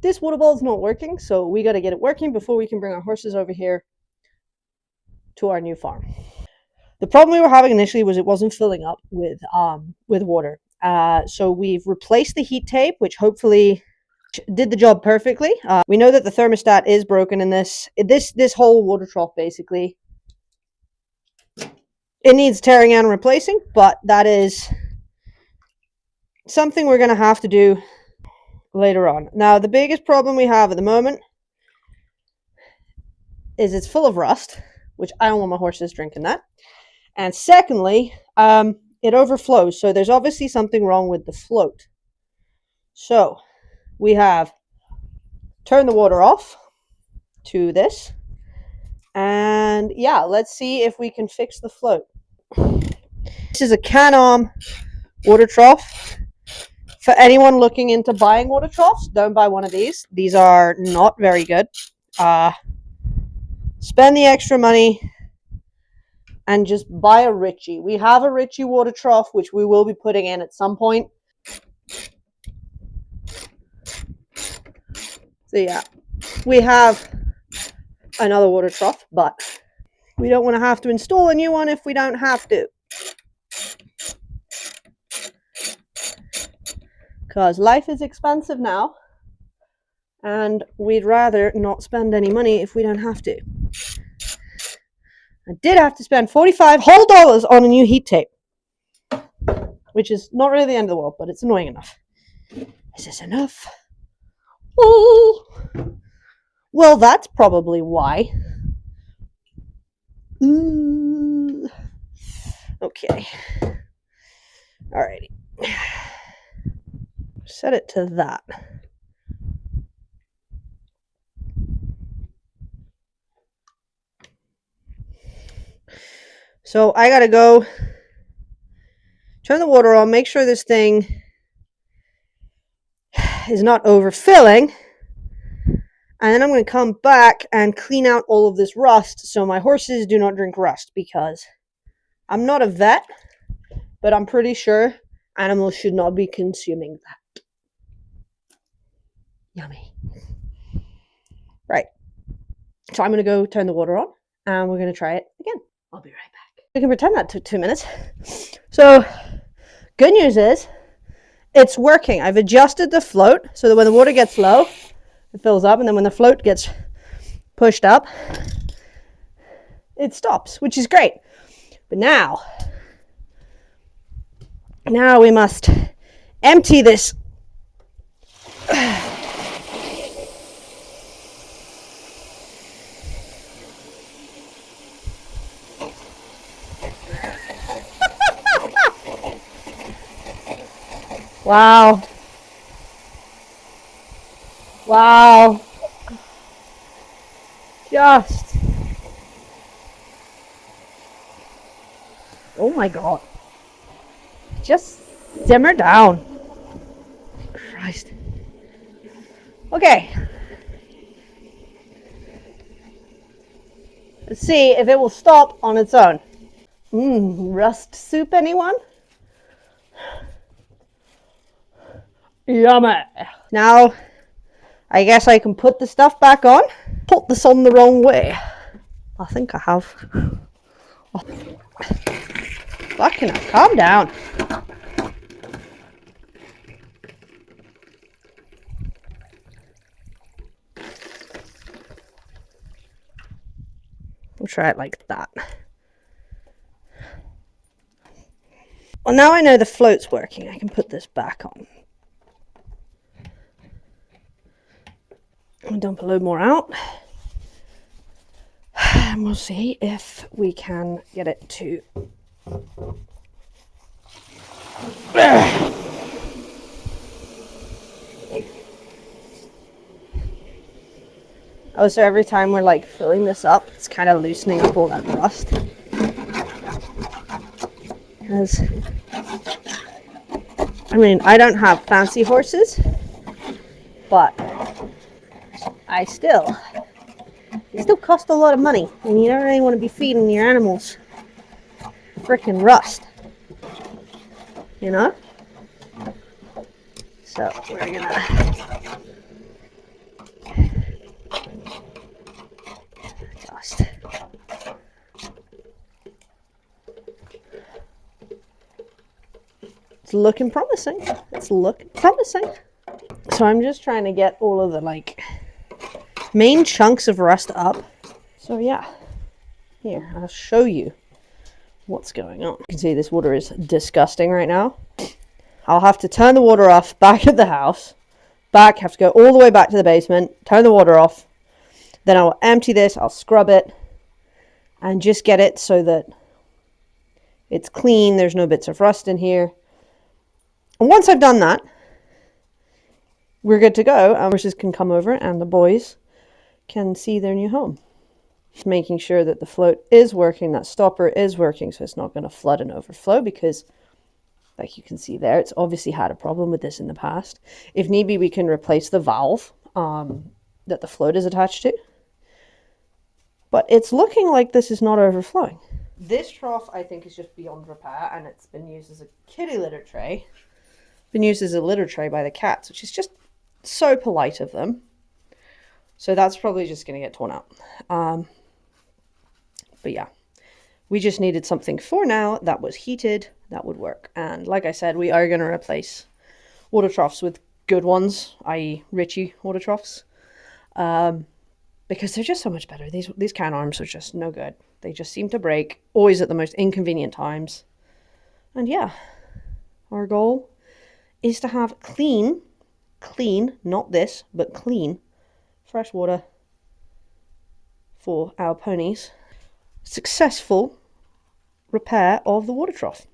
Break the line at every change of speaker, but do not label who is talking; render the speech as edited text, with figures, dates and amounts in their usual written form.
this water ball is not working, so we got to get it working before we can bring our horses over here to our new farm. The problem we were having initially was it wasn't filling up with water. So we've replaced the heat tape, which hopefully did the job perfectly. We know that the thermostat is broken in this whole water trough. Basically, it needs tearing out and replacing, but that is something we're going to have to do later on. Now, the biggest problem we have at the moment is it's full of rust, which I don't want my horses drinking that. And secondly, it overflows. So there's obviously something wrong with the float. So we have turned the water off to this. And yeah, let's see if we can fix the float. This is a Can-Am water trough. For anyone looking into buying water troughs, don't buy one of these. These are not very good. Spend the extra money and just buy a Ritchie. We have a Ritchie water trough, which we will be putting in at some point. So yeah, we have another water trough, but we don't want to have to install a new one if we don't have to. Because life is expensive now, and we'd rather not spend any money if we don't have to. I did have to spend $45 whole on a new heat tape, which is not really the end of the world, but it's annoying enough. Is this enough? Oh, well, that's probably why. Ooh. Okay. Alrighty. Set it to that. So I gotta go turn the water on, make sure this thing is not overfilling, and then I'm going to come back and clean out all of this rust so my horses do not drink rust, because I'm not a vet, but I'm pretty sure animals should not be consuming that. Yummy. Right. So I'm going to go turn the water on, and we're going to try it again. I'll be right back. We can pretend that took 2 minutes. So, good news is, it's working. I've adjusted the float so that when the water gets low, it fills up, and then when the float gets pushed up, it stops, which is great. But now we must empty this. Wow. Wow. Just. Oh my God. Just simmer down. Christ. Okay. Let's see if it will stop on its own. Rust soup, anyone? Yummy. Now, I guess I can put the stuff back on. Put this on the wrong way. I think I have. Fucking hell, calm down. We'll try it like that. Well, now I know the float's working. I can put this back on. I'll dump a load more out. And we'll see if we can get it to... Oh, so every time we're like filling this up, it's kind of loosening up all that rust. Because, I mean, I don't have fancy horses, but it still costs a lot of money, and you don't really want to be feeding your animals frickin' rust, you know? So we're gonna It's looking promising. It's looking promising. So I'm just trying to get all of the like main chunks of rust up. So yeah, here, I'll show you what's going on. You can see this water is disgusting right now. I'll have to turn the water off back at the house. Have to go all the way back to the basement, turn the water off. Then I'll empty this, I'll scrub it, and just get it so that it's clean. There's no bits of rust in here. And once I've done that, we're good to go. Our horses can come over and the boys can see their new home. Just making sure that the float is working, that stopper is working, so it's not going to flood and overflow, because like you can see there, it's obviously had a problem with this in the past. If need be, we can replace the valve that the float is attached to. But it's looking like this is not overflowing. This trough, I think, is just beyond repair, and it's been used as a kitty litter tray. Been used as a litter tray by the cats, which is just so polite of them. So that's probably just going to get torn out. But yeah, we just needed something for now that was heated, that would work. And like I said, we are going to replace water troughs with good ones, i.e. Ritchie water troughs. Because they're just so much better. These can arms are just no good. They just seem to break, always at the most inconvenient times. And yeah, our goal is to have clean, not this, but clean, fresh water for our ponies. Successful repair of the water trough.